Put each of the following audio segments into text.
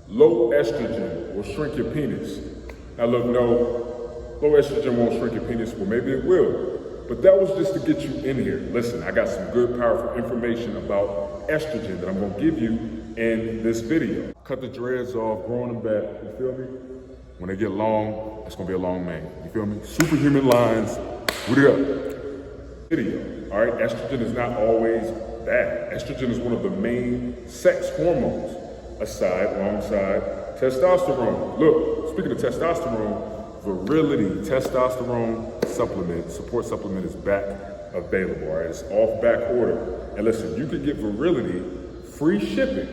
Low estrogen will shrink your penis. Now look, no, low estrogen won't shrink your penis. Well, maybe it will. But that was just to get you in here. Listen, I got some good, powerful information about estrogen that I'm gonna give you in this video. Cut the dreads off, growing them back, you feel me? When they get long, it's gonna be a long man, you feel me? Superhuman lines, root it up. Video, all right? Estrogen is not always bad. Estrogen is one of the main sex hormones, alongside testosterone. Look, speaking of testosterone, Virility testosterone support supplement is back available, all right? It's off back order. And listen, you can get Virility free shipping.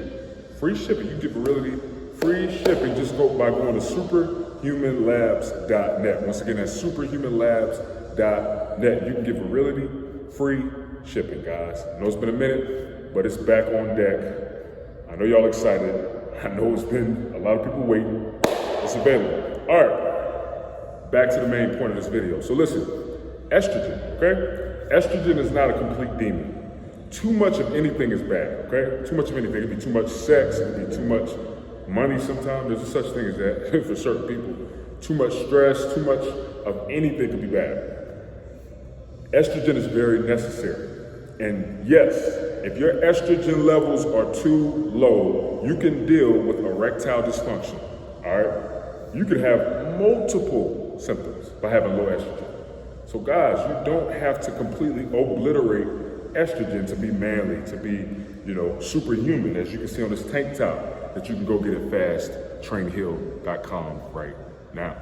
Free shipping, you can get Virility free shipping just by going to superhumanlabs.net. Once again, that's superhumanlabs.net. You can get Virility free shipping, guys. I know it's been a minute, but it's back on deck. I know y'all excited. I know it's been a lot of people waiting. It's available. All right. Back to the main point of this video. So listen, estrogen, okay? Estrogen is not a complete demon. Too much of anything is bad, okay? Too much of anything. It could be too much sex, it could be too much money sometimes. There's a such thing as that for certain people. Too much stress, too much of anything could be bad. Estrogen is very necessary. And yes, if your estrogen levels are too low, you can deal with erectile dysfunction, all right? You could have multiple symptoms by having low estrogen. So guys, you don't have to completely obliterate estrogen to be manly, to be, superhuman, as you can see on this tank top that you can go get at fasttrainhill.com right now.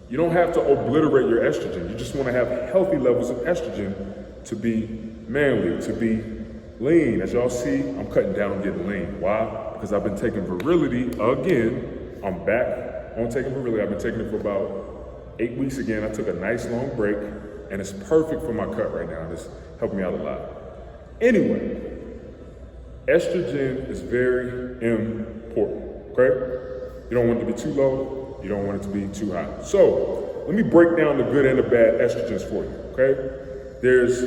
You don't have to obliterate your estrogen. You just want to have healthy levels of estrogen to be manly, to be lean. As y'all see, I'm cutting down on getting lean. Why? Because I've been taking Virility again. I'm back on taking Virility. I've been taking it for about 8 weeks again. I took a nice long break, and it's perfect for my cut right now. It's helping me out a lot. Anyway, estrogen is very important, okay? You don't want it to be too low. You don't want it to be too high. So let me break down the good and the bad estrogens for you, okay? There's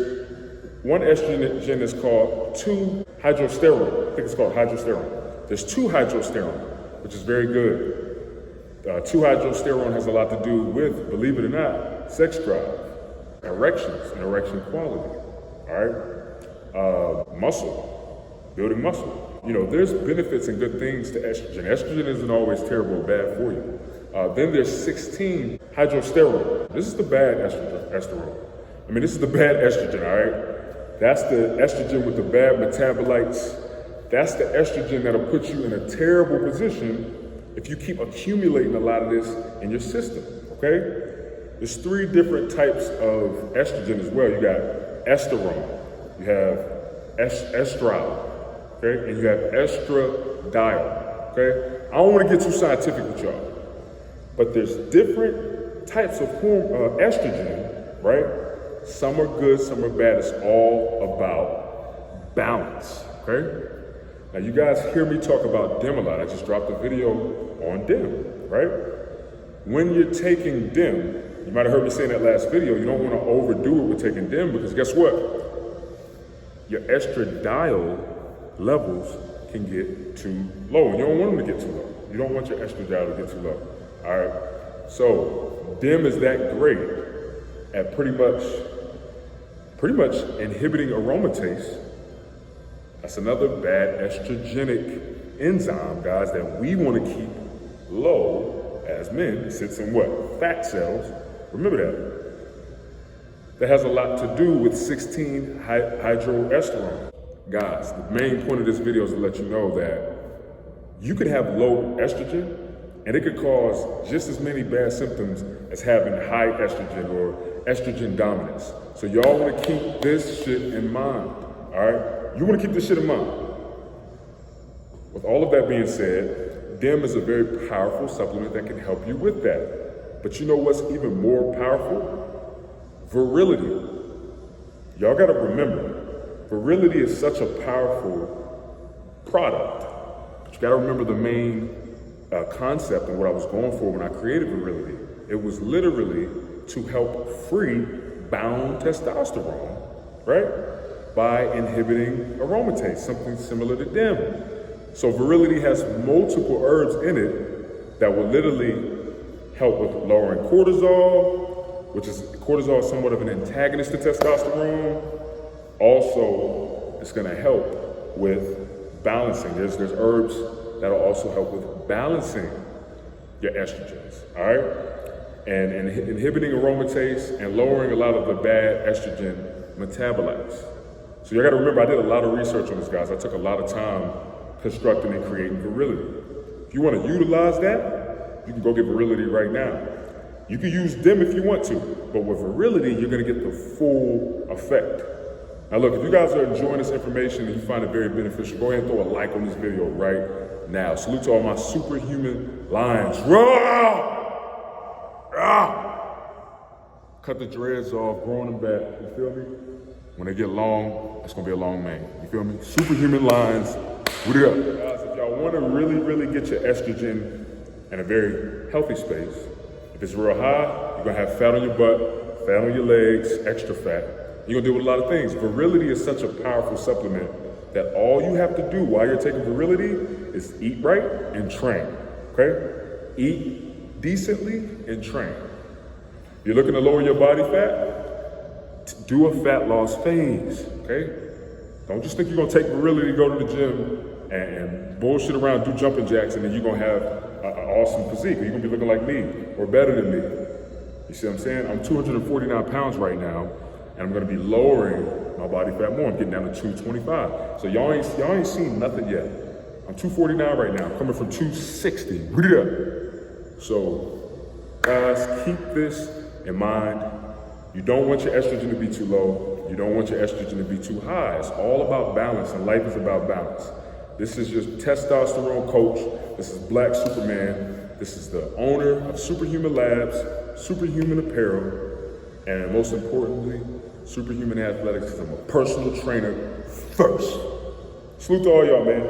one estrogen that's called 2-hydrosterone. I think it's called hydrosterone. There's 2-hydrosterone, which is very good. 2-hydrosterone has a lot to do with, believe it or not, sex drive, erections, and erection quality, all right? Muscle, building muscle. There's benefits and good things to estrogen. Estrogen isn't always terrible or bad for you. Then there's 16-hydrosterone. This is the bad estrogen. This is the bad estrogen, all right? That's the estrogen with the bad metabolites. That's the estrogen that'll put you in a terrible position if you keep accumulating a lot of this in your system, okay? There's 3 different types of estrogen as well. You got esterone, you have estradiol, okay? And you have estradiol, okay? I don't want to get too scientific with y'all, but there's different types of estrogen, right? Some are good, some are bad. It's all about balance, okay? Now you guys hear me talk about DIM a lot. I just dropped a video on DIM, right? When you're taking DIM, you might have heard me say in that last video, you don't want to overdo it with taking DIM because guess what? Your estradiol levels can get too low and you don't want them to get too low. You don't want your estradiol to get too low, all right? So DIM is that great at pretty much inhibiting aromatase. That's another bad estrogenic enzyme, guys, that we want to keep low as men. It sits in what? Fat cells. Remember that. That has a lot to do with 16-hydroesterone. Guys, the main point of this video is to let you know that you could have low estrogen and it could cause just as many bad symptoms as having high estrogen or estrogen dominance. So y'all want to keep this shit in mind, all right? You want to keep this shit in mind. With all of that being said, DIM is a very powerful supplement that can help you with that. But you know what's even more powerful? Virility. Y'all got to remember, Virility is such a powerful product. But you got to remember the main concept and what I was going for when I created Virility. It was literally to help free bound testosterone, right? By inhibiting aromatase, something similar to DIM. So Virility has multiple herbs in it that will literally help with lowering cortisol, which is cortisol is somewhat of an antagonist to testosterone. Also, it's gonna help with balancing. There's herbs that'll also help with balancing your estrogens, all right? And inhibiting aromatase and lowering a lot of the bad estrogen metabolites. So you gotta remember, I did a lot of research on this, guys. I took a lot of time constructing and creating Virility. If you wanna utilize that, you can go get Virility right now. You can use DIM if you want to, but with Virility, you're gonna get the full effect. Now look, if you guys are enjoying this information and you find it very beneficial, go ahead and throw a like on this video right now. Salute to all my superhuman lions. Rah! Rah! Cut the dreads off, growing them back, you feel me? When they get long, it's gonna be a long mane, you feel me? Superhuman lions, what it up? Guys, if y'all wanna really get your estrogen in a very healthy space, if it's real high, you're gonna have fat on your butt, fat on your legs, extra fat. You're gonna deal with a lot of things. Virility is such a powerful supplement that all you have to do while you're taking Virility is eat right and train, okay? Eat decently and train. You're looking to lower your body fat, do a fat loss phase, okay? Don't just think you're gonna take Virility, go to the gym, and bullshit around, do jumping jacks, and then you're gonna have an awesome physique, or you're gonna be looking like me, or better than me. You see what I'm saying? I'm 249 pounds right now, and I'm gonna be lowering my body fat more. I'm getting down to 225. So y'all ain't seen nothing yet. I'm 249 right now, I'm coming from 260. So guys, keep this in mind. You don't want your estrogen to be too low. You don't want your estrogen to be too high. It's all about balance, and life is about balance. This is your testosterone coach. This is Black Superman. This is the owner of Superhuman Labs, Superhuman Apparel, and most importantly, Superhuman Athletics, because I'm a personal trainer first. Salute to all y'all, man.